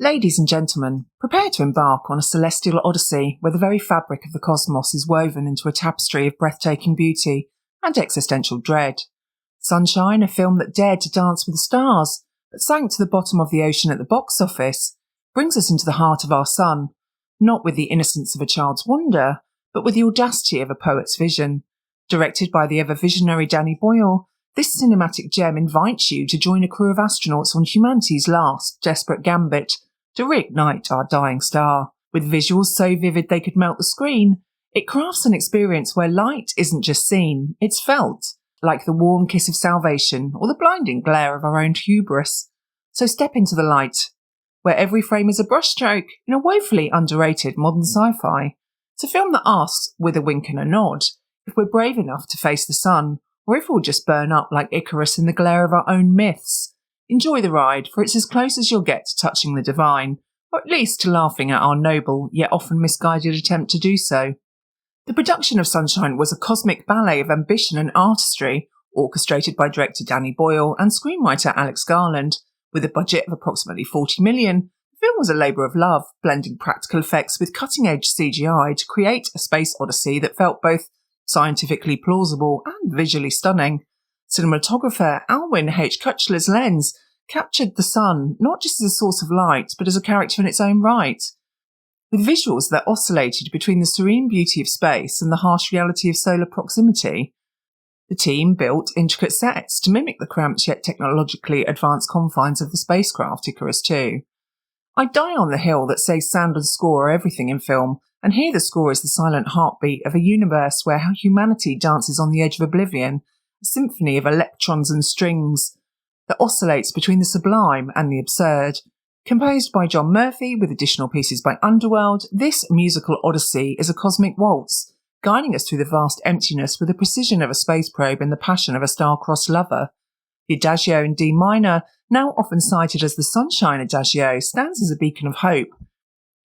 Ladies and gentlemen, prepare to embark on a celestial odyssey where the very fabric of the cosmos is woven into a tapestry of breathtaking beauty and existential dread. Sunshine, a film that dared to dance with the stars, but sank to the bottom of the ocean at the box office, brings us into the heart of our sun, not with the innocence of a child's wonder, but with the audacity of a poet's vision. Directed by the ever-visionary Danny Boyle, this cinematic gem invites you to join a crew of astronauts on humanity's last, desperate gambit to reignite our dying star. With visuals so vivid they could melt the screen, it crafts an experience where light isn't just seen, it's felt, like the warm kiss of salvation or the blinding glare of our own hubris. So step into the light, where every frame is a brushstroke in a woefully underrated modern sci-fi. It's a film that asks, with a wink and a nod, if we're brave enough to face the sun, or if we'll just burn up like Icarus in the glare of our own myths. Enjoy the ride, for it's as close as you'll get to touching the divine, or at least to laughing at our noble, yet often misguided attempt to do so. The production of Sunshine was a cosmic ballet of ambition and artistry, orchestrated by director Danny Boyle and screenwriter Alex Garland. With a budget of approximately $40 million, the film was a labour of love, blending practical effects with cutting-edge CGI to create a space odyssey that felt both scientifically plausible and visually stunning. Cinematographer Alwyn H. Kutchler's lens captured the sun not just as a source of light, but as a character in its own right. With visuals that oscillated between the serene beauty of space and the harsh reality of solar proximity, the team built intricate sets to mimic the cramped yet technologically advanced confines of the spacecraft Icarus 2. I die on the hill that says sound and score are everything in film, and here the score is the silent heartbeat of a universe where humanity dances on the edge of oblivion, a symphony of electrons and strings that oscillates between the sublime and the absurd. Composed by John Murphy with additional pieces by Underworld, this musical odyssey is a cosmic waltz, guiding us through the vast emptiness with the precision of a space probe and the passion of a star-crossed lover. The Adagio in D minor, now often cited as the Sunshine Adagio, stands as a beacon of hope.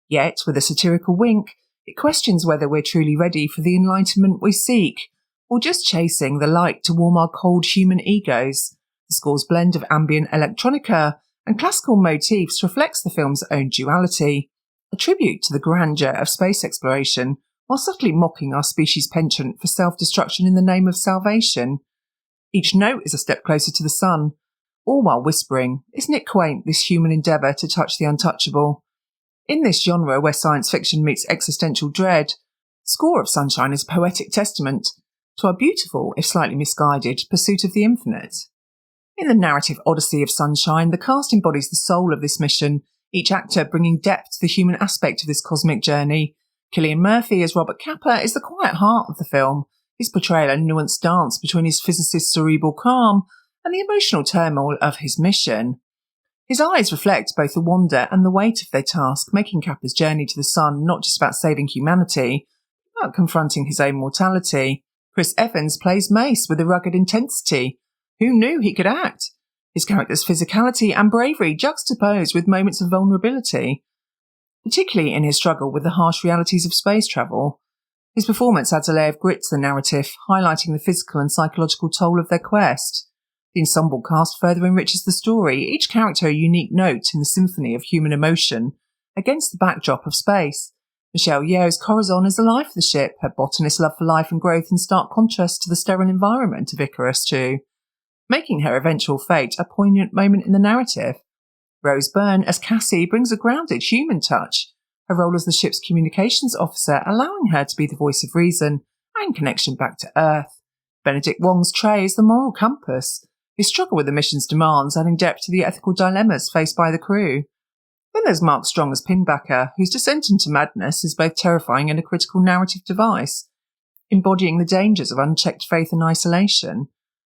Yet, with a satirical wink, it questions whether we're truly ready for the enlightenment we seek, or just chasing the light to warm our cold human egos. The score's blend of ambient electronica and classical motifs reflects the film's own duality, a tribute to the grandeur of space exploration, while subtly mocking our species' penchant for self-destruction in the name of salvation. Each note is a step closer to the sun, all while whispering, isn't it quaint, this human endeavour to touch the untouchable? In this genre where science fiction meets existential dread, the score of Sunshine is a poetic testament to our beautiful, if slightly misguided, pursuit of the infinite. In the narrative odyssey of Sunshine, the cast embodies the soul of this mission, each actor bringing depth to the human aspect of this cosmic journey. Cillian Murphy as Robert Capa is the quiet heart of the film, his portrayal a nuanced dance between his physicist's cerebral calm and the emotional turmoil of his mission. His eyes reflect both the wonder and the weight of their task, making Capa's journey to the sun not just about saving humanity, but confronting his own mortality. Chris Evans plays Mace with a rugged intensity. Who knew he could act? His character's physicality and bravery juxtaposed with moments of vulnerability, particularly in his struggle with the harsh realities of space travel. His performance adds a layer of grit to the narrative, highlighting the physical and psychological toll of their quest. The ensemble cast further enriches the story, each character a unique note in the symphony of human emotion against the backdrop of space. Michelle Yeoh's Corazon is the life of the ship, her botanist's love for life and growth in stark contrast to the sterile environment of Icarus 2, making her eventual fate a poignant moment in the narrative. Rose Byrne as Cassie brings a grounded human touch, her role as the ship's communications officer allowing her to be the voice of reason and connection back to Earth. Benedict Wong's Trey is the moral compass, his struggle with the mission's demands adding depth to the ethical dilemmas faced by the crew. Then there's Mark Strong as Pinbacker, whose descent into madness is both terrifying and a critical narrative device, embodying the dangers of unchecked faith and isolation.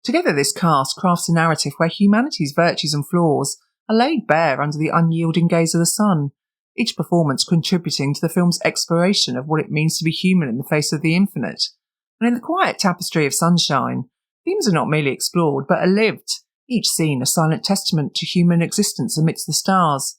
Together this cast crafts a narrative where humanity's virtues and flaws are laid bare under the unyielding gaze of the sun, each performance contributing to the film's exploration of what it means to be human in the face of the infinite. And in the quiet tapestry of Sunshine, themes are not merely explored, but are lived, each scene a silent testament to human existence amidst the stars.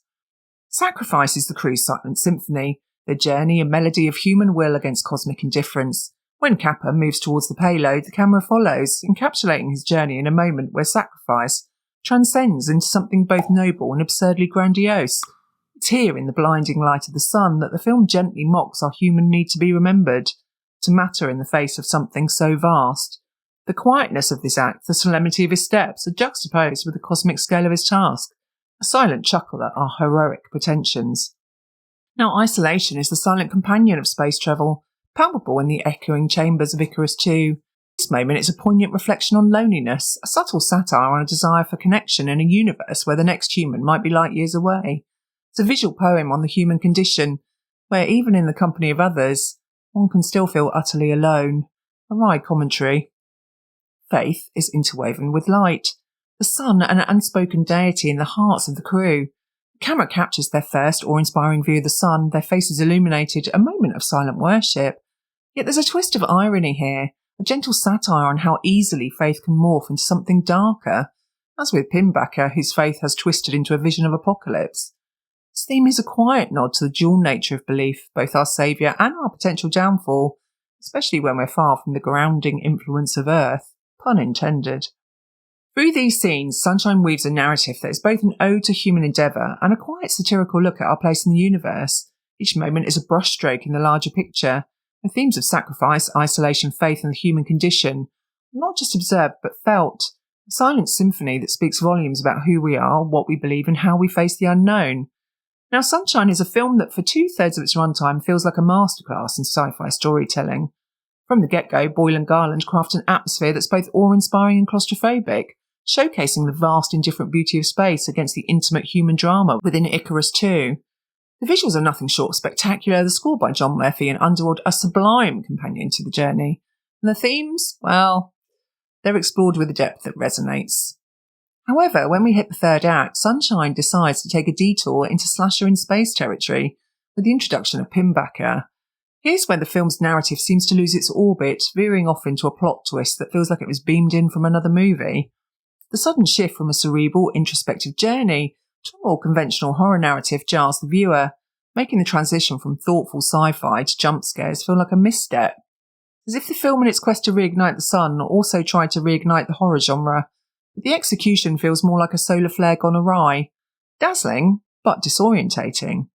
Sacrifice is the crew's silent symphony, their journey a melody of human will against cosmic indifference. When Capa moves towards the payload, the camera follows, encapsulating his journey in a moment where sacrifice transcends into something both noble and absurdly grandiose. It's here in the blinding light of the sun that the film gently mocks our human need to be remembered, to matter in the face of something so vast. The quietness of this act, the solemnity of his steps, are juxtaposed with the cosmic scale of his task, a silent chuckle at our heroic pretensions. Now, isolation is the silent companion of space travel, palpable in the echoing chambers of Icarus II. This moment is a poignant reflection on loneliness, a subtle satire on a desire for connection in a universe where the next human might be light years away. It's a visual poem on the human condition, where even in the company of others, one can still feel utterly alone. A wry commentary. Faith is interwoven with light. The sun, an unspoken deity in the hearts of the crew. The camera captures their first awe-inspiring view of the sun, their faces illuminated, a moment of silent worship. Yet there's a twist of irony here, a gentle satire on how easily faith can morph into something darker, as with Pinbacker, whose faith has twisted into a vision of apocalypse. This theme is a quiet nod to the dual nature of belief, both our saviour and our potential downfall, especially when we're far from the grounding influence of Earth, pun intended. Through these scenes, Sunshine weaves a narrative that is both an ode to human endeavour and a quiet satirical look at our place in the universe. Each moment is a brushstroke in the larger picture. The themes of sacrifice, isolation, faith and the human condition are not just observed but felt. A silent symphony that speaks volumes about who we are, what we believe and how we face the unknown. Now, Sunshine is a film that for 2/3 of its runtime feels like a masterclass in sci-fi storytelling. From the get-go, Boyle and Garland craft an atmosphere that's both awe-inspiring and claustrophobic, showcasing the vast indifferent beauty of space against the intimate human drama within Icarus II. The visuals are nothing short of spectacular, the score by John Murphy and Underworld a sublime companion to the journey. And the themes, well, they're explored with a depth that resonates. However, when we hit the third act, Sunshine decides to take a detour into slasher in space territory with the introduction of Pinbacker. Here's where the film's narrative seems to lose its orbit, veering off into a plot twist that feels like it was beamed in from another movie. The sudden shift from a cerebral, introspective journey to a more conventional horror narrative jars the viewer, making the transition from thoughtful sci-fi to jump scares feel like a misstep. As if the film in its quest to reignite the sun also tried to reignite the horror genre, but the execution feels more like a solar flare gone awry. Dazzling, but disorientating.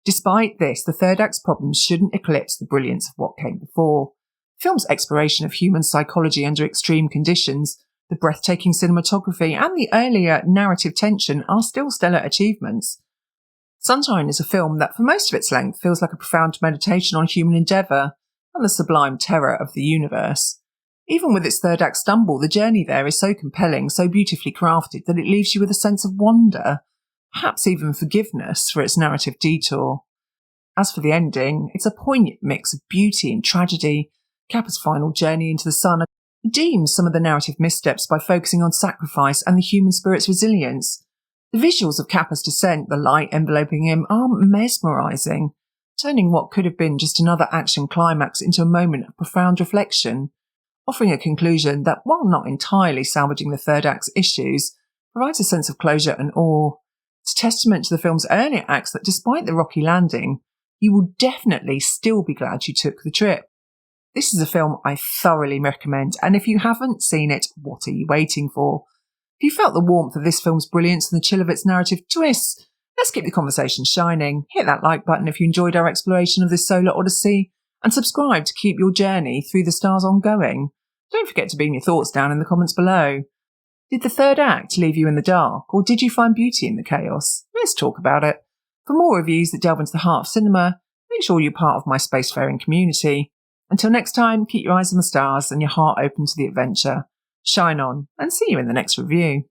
Despite this, the third act's problems shouldn't eclipse the brilliance of what came before. The film's exploration of human psychology under extreme conditions, the breathtaking cinematography and the earlier narrative tension are still stellar achievements. Sunshine is a film that for most of its length feels like a profound meditation on human endeavour and the sublime terror of the universe. Even with its third act stumble, the journey there is so compelling, so beautifully crafted that it leaves you with a sense of wonder, perhaps even forgiveness for its narrative detour. As for the ending, it's a poignant mix of beauty and tragedy. Kappa's final journey into the sun redeems some of the narrative missteps by focusing on sacrifice and the human spirit's resilience. The visuals of Kappa's descent, the light enveloping him, are mesmerising, turning what could have been just another action climax into a moment of profound reflection, offering a conclusion that, while not entirely salvaging the third act's issues, provides a sense of closure and awe. It's a testament to the film's earlier acts that despite the rocky landing, you will definitely still be glad you took the trip. This is a film I thoroughly recommend, and if you haven't seen it, what are you waiting for? If you felt the warmth of this film's brilliance and the chill of its narrative twists, let's keep the conversation shining. Hit that like button if you enjoyed our exploration of this solar odyssey, and subscribe to keep your journey through the stars ongoing. Don't forget to beam your thoughts down in the comments below. Did the third act leave you in the dark, or did you find beauty in the chaos? Let's talk about it. For more reviews that delve into the heart of cinema, make sure you're part of my spacefaring community. Until next time, keep your eyes on the stars and your heart open to the adventure. Shine on, and see you in the next review.